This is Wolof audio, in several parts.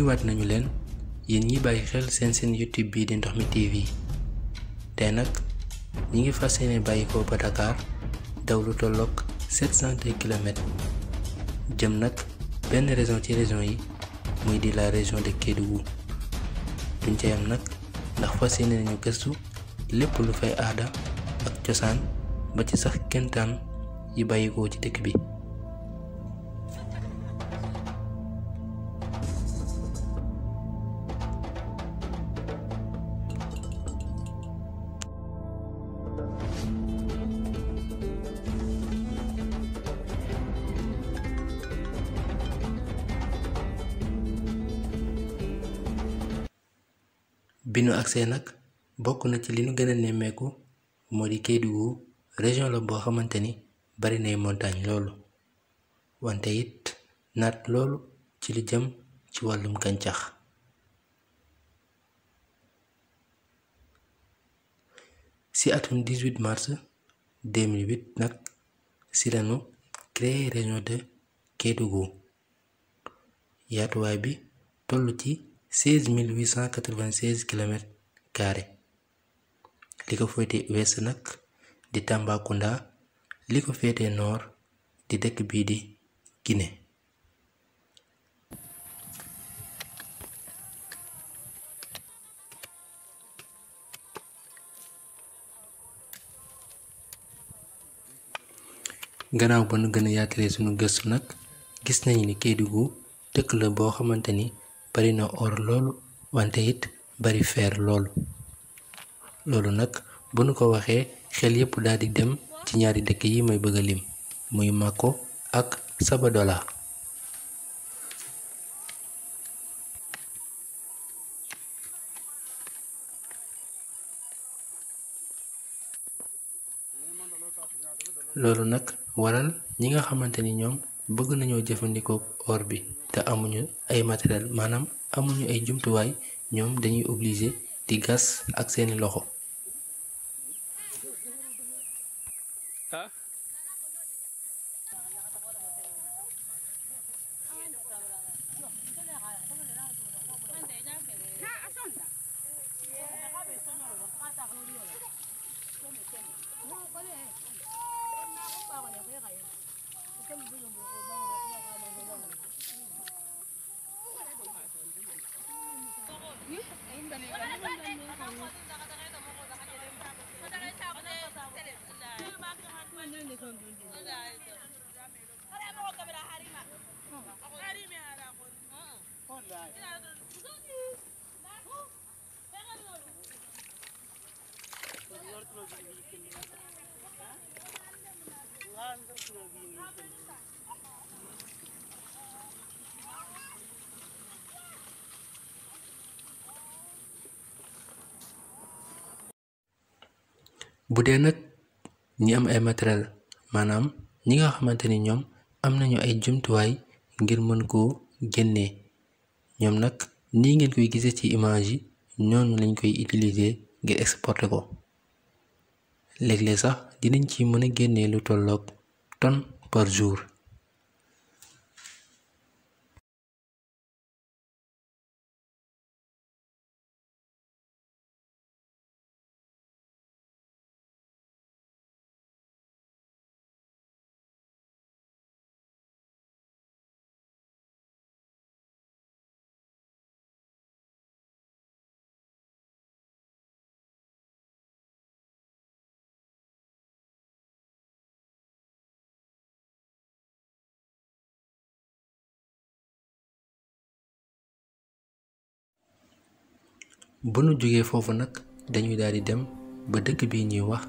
nuyuwaat nañu leen yéen ñi bàyyi xel seen YouTube bii di Ndox Mi TV tey nag ñi ngi fas yéene bàyyi ko ba Dakar daw lu tolloog 702 kilomètres jëm nag benn région ci région yi muy di la région de Kédougou duñ ca yam nag ndax fas yéene nañu gëstu lépp lu fay aada ak cosaan ba ci sax kentaan yi bàyyikoo ci dëkk bi. bi nu agsee nag bokk na ci li nu gën a nemmeeku moo di Kédougou région la boo xamante ni bari nay montagne loolu wante it naat loolu ci li jëm ci wàllum gàncax. ci atum 18 mars 2008 nag ci lañu créé région de Kédougou yaatuwaay bi toll ci 16 896 kilomètres carrés li ko féete ouest nag di Tambacounda li ko féete nord di dëkk bii di Guinée. gannaaw ba nu gën a yaatalee sunu gëstu nag gis nañu ni Kédougou dëkk la boo xamante ni bari na or loolu wante it bari fer loolu nag bu nu ko waxee xel yépp daal di dem ci ñaari dëkk yi may bëgg a lim muy Mako ak Sabadola. loolu nag waral ñi nga xamante ni ñoom bëgg nañoo jëfandikoo or bi te amuñu ay matériel maanaam amuñu ay jumtuwaay ñoom dañuy obligé di gas ak seeni loxo. bu dee nag ñi am ay matériel maanaam ñi nga xamante ni ñoom am nañu ay jumtuwaay ngir mën koo génnee ñoom nag nii ngeen koy gisee ci image yi ñooñu lañ koy utiliser ngir exporter ko léeg-léeg sax dinañ ci mën a génnee lu tolloog tonne par jour. bu nu jógee foofu nag dañuy daal di dem ba dëkk bi ñuy wax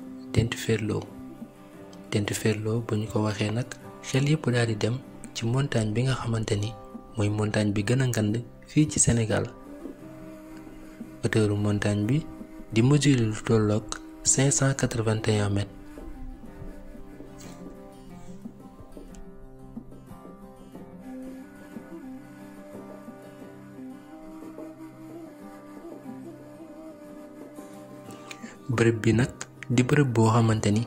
Tentuferlo bu ñu ko waxee nag xel yépp daal di dem ci montagne bi nga xamante ni mooy montagne bi gën a ngand fii ci Sénégal hauteuru montagne bi di mesurer lu tolloog 581 mètres. bërëb bi nag di bërëb boo xamante ni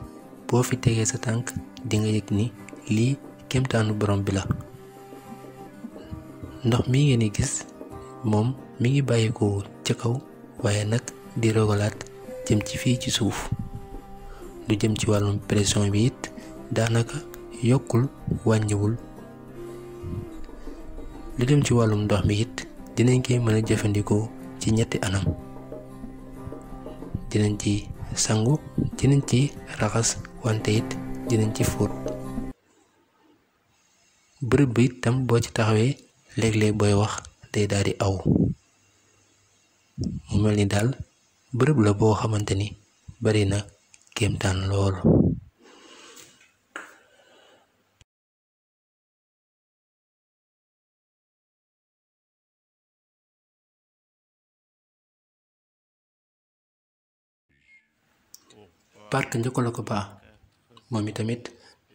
boo fi tegee sa tànk di nga yëg ni lii kéemtaanu borom bi la. ndox mi ngeen di gis moom mi ngi bàyyikoo ca kaw waaye nag di rogalaat jëm ci fii ci suuf. lu jëm ci wàllum pression bi it daanaka yokkul wàññiwul. lu jëm ci wàllum ndox mi it dinañ koy mën a jëfandikoo ci ñetti anam. dinañ ci sangu, dinañ ci raxas, wante it dinañ ci fóot. bërëb bi itam boo ci taxawee léeg-léeg booy wax day daal di aw. mu mel ni daal bërëb la boo xamante ni bari na kéemtaan lool. parc Niokolo-Kopa moom itamit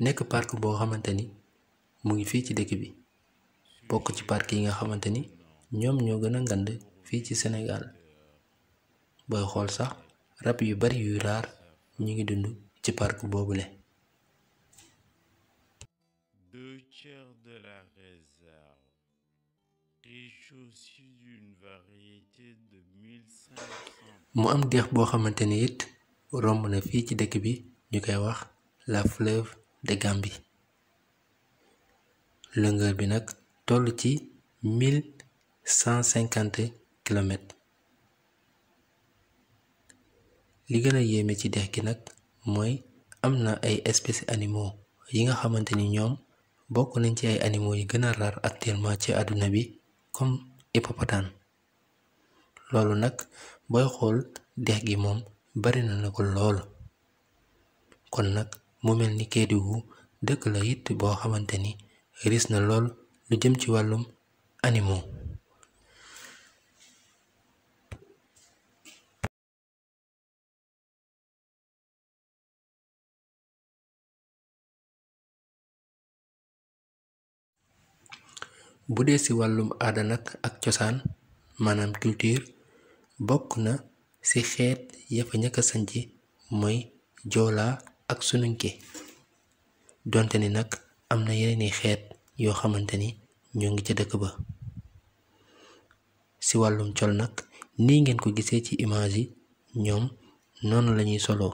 nekk parc boo xamante ni mu ngi fii ci dëkk bi, bokk ci parc yi nga xamante ni ñoom ñoo gën a ngand fii ci Sénégal. booy xool sax rab yu bari yuy raar ñu ngi dund ci parc boobule. mu am dex boo xamante ni it romb na fii ci dëkk bi ñu koy wax la fleuve de Gambie. longueur bi nag toll ci 1150 kilomètres. li gën a yéeme ci dex gi nag mooy am na ay espèces animaux yi nga xamante ni ñoom bokk nañ ci ay animaux yi gën a rar actuellement ci àdduna bi, comme hippopotame. loolu nag booy xool dex gi moom bari na ko lool. kon nag mu mel ni Kédougou dëkk la it boo xamante ni riis na lool lu jëm ci wàllum animaux. bu dee ci wàllum aada nag ak cosaan, maanaam culture, bokk na ci xeet ya fa ñëkk a sanc mooy joolaa ak sununke. donte ni nag am na yeneeni xeet yoo xamante ni ñoo ngi ca dëkk ba. ci wàllum col nag nii ngeen ko gisee ci image yi, ñoom noonu lañuy soloo,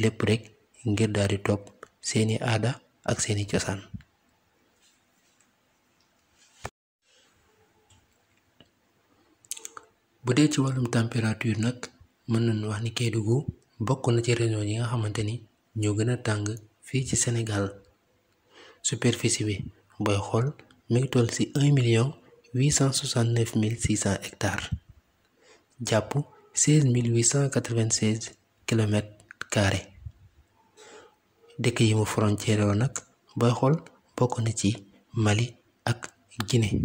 lépp rekk ngir daal di topp seeni aada ak seeni cosaan. bu dee ci wàllum température nag mën nañu wax ni Kédougou bokk na ci région yi nga xamante ni ñoo gën a tàng fii ci Sénégal. superficie bi booy xool mi ngi toll ci 1,869,600 hectares jàpp 16,896 kilomètres carrés. dëkk yi mu frontière yoo nag booy xool bokk na ci Mali ak Guinée.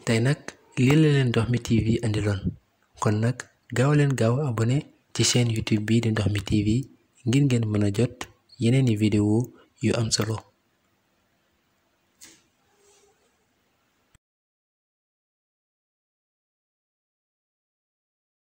tey nag lii la leen Ndox mi TV andiloon, kon nag gaaw leen gaaw abonné ci chaîne YouTube bii di Ndox mi TV ngir ngeen mën a jot yeneeni vidéo yu am solo.